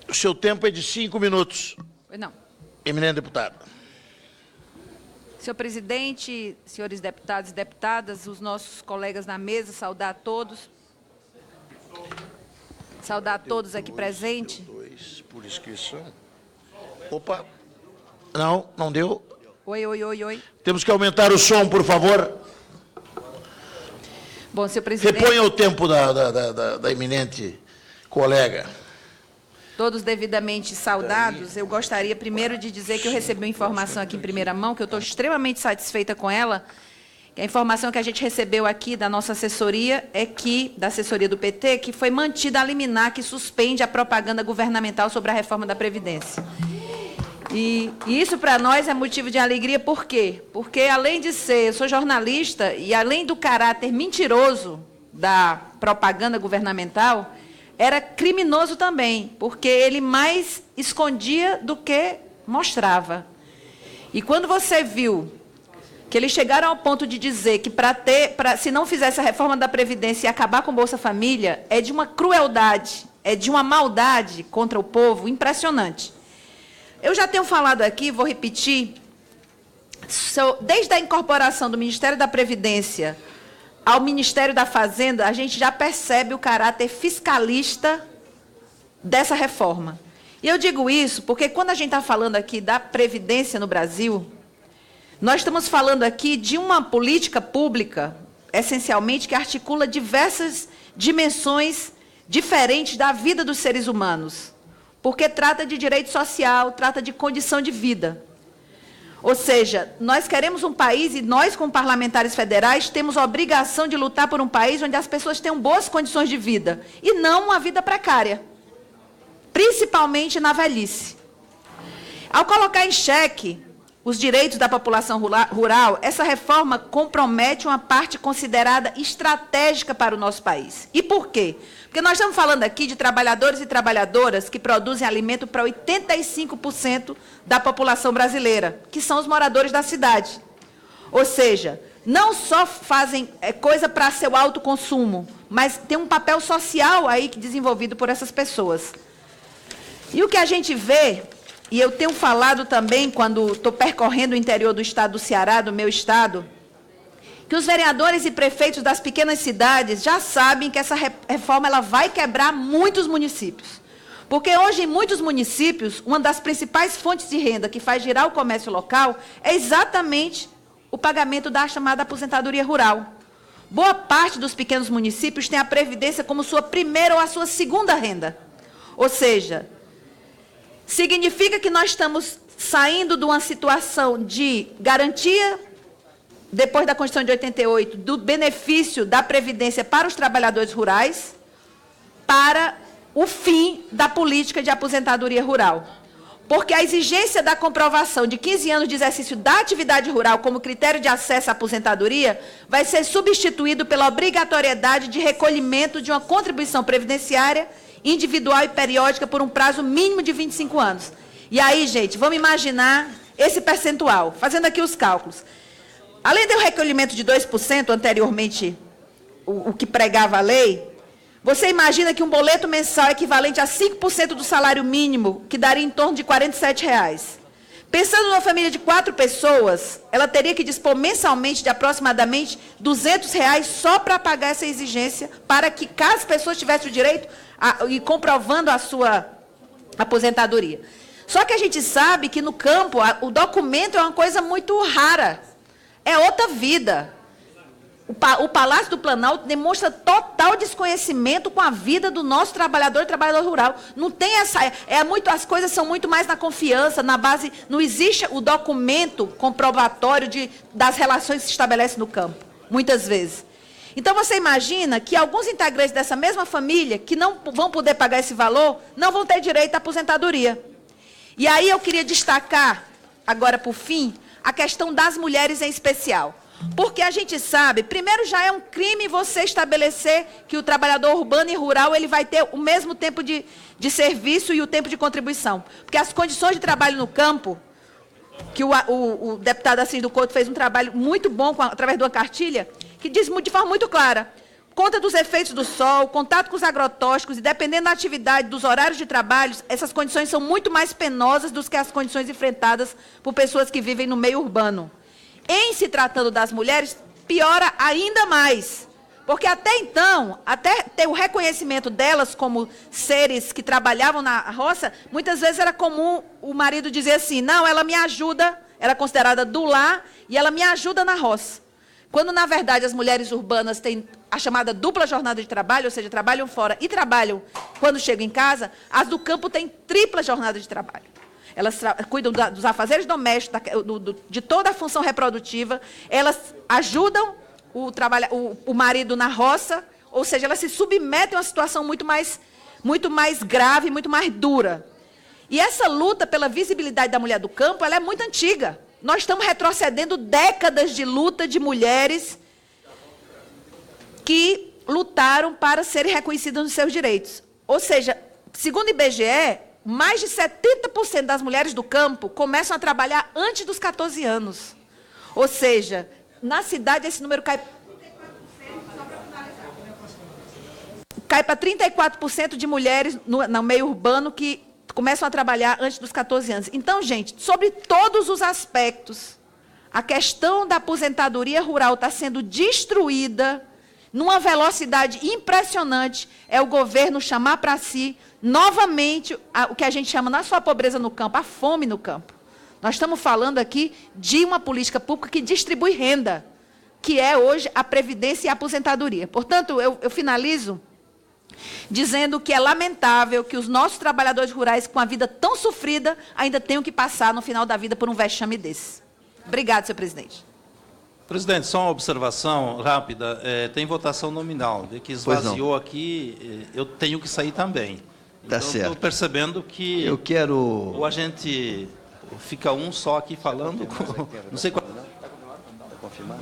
O seu tempo é de 5 minutos. Não. Eminente deputada. Senhor presidente, senhores deputados e deputadas, os nossos colegas na mesa, saudar a todos. Saudar a todos aqui presentes. Dois por inscrição. Opa. Não deu. Oi. Temos que aumentar o som, por favor. Bom, senhor presidente... Reponha o tempo da eminente colega. Todos devidamente saudados, eu gostaria primeiro de dizer que eu recebi uma informação aqui em primeira mão, que eu estou extremamente satisfeita com ela, que a informação que a gente recebeu aqui da nossa assessoria é que, da assessoria do PT, que foi mantida a liminar que suspende a propaganda governamental sobre a reforma da Previdência. E isso para nós é motivo de alegria, por quê? Porque além de ser, eu sou jornalista, e além do caráter mentiroso da propaganda governamental, era criminoso também, porque ele mais escondia do que mostrava. E quando você viu que eles chegaram ao ponto de dizer que se não fizesse a reforma da Previdência e acabar com o Bolsa Família, é de uma crueldade, é de uma maldade contra o povo impressionante. Eu já tenho falado aqui, vou repetir, desde a incorporação do Ministério da Previdência ao Ministério da Fazenda, a gente já percebe o caráter fiscalista dessa reforma. E eu digo isso porque quando a gente está falando aqui da Previdência no Brasil, nós estamos falando aqui de uma política pública, essencialmente, que articula diversas dimensões diferentes da vida dos seres humanos. Porque trata de direito social, trata de condição de vida. Ou seja, nós queremos um país, e nós, como parlamentares federais, temos a obrigação de lutar por um país onde as pessoas tenham boas condições de vida, e não uma vida precária, principalmente na velhice. Ao colocar em xeque os direitos da população rural, essa reforma compromete uma parte considerada estratégica para o nosso país. E por quê? Porque nós estamos falando aqui de trabalhadores e trabalhadoras que produzem alimento para 85% da população brasileira, que são os moradores da cidade. Ou seja, não só fazem coisa para seu autoconsumo, mas tem um papel social aí desenvolvido por essas pessoas. E o que a gente vê, e eu tenho falado também quando estou percorrendo o interior do estado do Ceará, do meu estado, que os vereadores e prefeitos das pequenas cidades já sabem que essa reforma ela vai quebrar muitos municípios. Porque hoje, em muitos municípios, uma das principais fontes de renda que faz girar o comércio local é exatamente o pagamento da chamada aposentadoria rural. Boa parte dos pequenos municípios tem a Previdência como sua primeira ou a sua segunda renda. Ou seja, significa que nós estamos saindo de uma situação de garantia, depois da Constituição de 88, do benefício da Previdência para os trabalhadores rurais, para o fim da política de aposentadoria rural. Porque a exigência da comprovação de 15 anos de exercício da atividade rural como critério de acesso à aposentadoria vai ser substituído pela obrigatoriedade de recolhimento de uma contribuição previdenciária individual e periódica por um prazo mínimo de 25 anos. E aí, gente, vamos imaginar esse percentual, fazendo aqui os cálculos. Além do recolhimento de 2%, anteriormente o que pregava a lei, você imagina que um boleto mensal equivalente a 5% do salário mínimo, que daria em torno de R$ 47. Pensando numa família de 4 pessoas, ela teria que dispor mensalmente de aproximadamente R$ 200 só para pagar essa exigência, para que, caso as pessoas tivessem o direito, e comprovando a sua aposentadoria. Só que a gente sabe que no campo, o documento é uma coisa muito rara. É outra vida. O Palácio do Planalto demonstra total desconhecimento com a vida do nosso trabalhador e trabalhador rural. Não tem essa... as coisas são muito mais na confiança, na base... Não existe o documento comprobatório das relações que se estabelecem no campo, muitas vezes. Então, você imagina que alguns integrantes dessa mesma família, que não vão poder pagar esse valor, não vão ter direito à aposentadoria. E aí eu queria destacar, agora por fim, a questão das mulheres em especial. Porque a gente sabe, primeiro já é um crime você estabelecer que o trabalhador urbano e rural ele vai ter o mesmo tempo de serviço e o tempo de contribuição. Porque as condições de trabalho no campo, que o deputado Assis do Couto fez um trabalho muito bom através de uma cartilha, que diz de forma muito clara, conta dos efeitos do sol, contato com os agrotóxicos e dependendo da atividade, dos horários de trabalho, essas condições são muito mais penosas do que as condições enfrentadas por pessoas que vivem no meio urbano. Em se tratando das mulheres, piora ainda mais, porque até então, até ter o reconhecimento delas como seres que trabalhavam na roça, muitas vezes era comum o marido dizer assim, não, ela me ajuda, era considerada do lar, e ela me ajuda na roça. Quando, na verdade, as mulheres urbanas têm a chamada dupla jornada de trabalho, ou seja, trabalham fora e trabalham quando chegam em casa, as do campo têm tripla jornada de trabalho. Elas cuidam dos afazeres domésticos, de toda a função reprodutiva, elas ajudam o marido na roça, ou seja, elas se submetem a uma situação muito mais grave, muito mais dura. E essa luta pela visibilidade da mulher do campo, ela é muito antiga. Nós estamos retrocedendo décadas de luta de mulheres que lutaram para serem reconhecidas nos seus direitos. Ou seja, segundo o IBGE, mais de 70% das mulheres do campo começam a trabalhar antes dos 14 anos. Ou seja, na cidade esse número cai para 34% de mulheres no meio urbano que começam a trabalhar antes dos 14 anos. Então, gente, sobre todos os aspectos, a questão da aposentadoria rural está sendo destruída numa velocidade impressionante. É o governo chamar para si, novamente, o que a gente chama, não é só a pobreza no campo, a fome no campo. Nós estamos falando aqui de uma política pública que distribui renda, que é hoje a previdência e a aposentadoria. Portanto, eu finalizo dizendo que é lamentável que os nossos trabalhadores rurais, com a vida tão sofrida, ainda tenham que passar, no final da vida, por um vexame desse. Obrigado, senhor presidente. Presidente, só uma observação rápida. Tem votação nominal. De que esvaziou aqui, eu tenho que sair também. Tá Então, certo. estou percebendo que Eu quero... ou a gente fica um só aqui falando, não sei qual... Confirmar?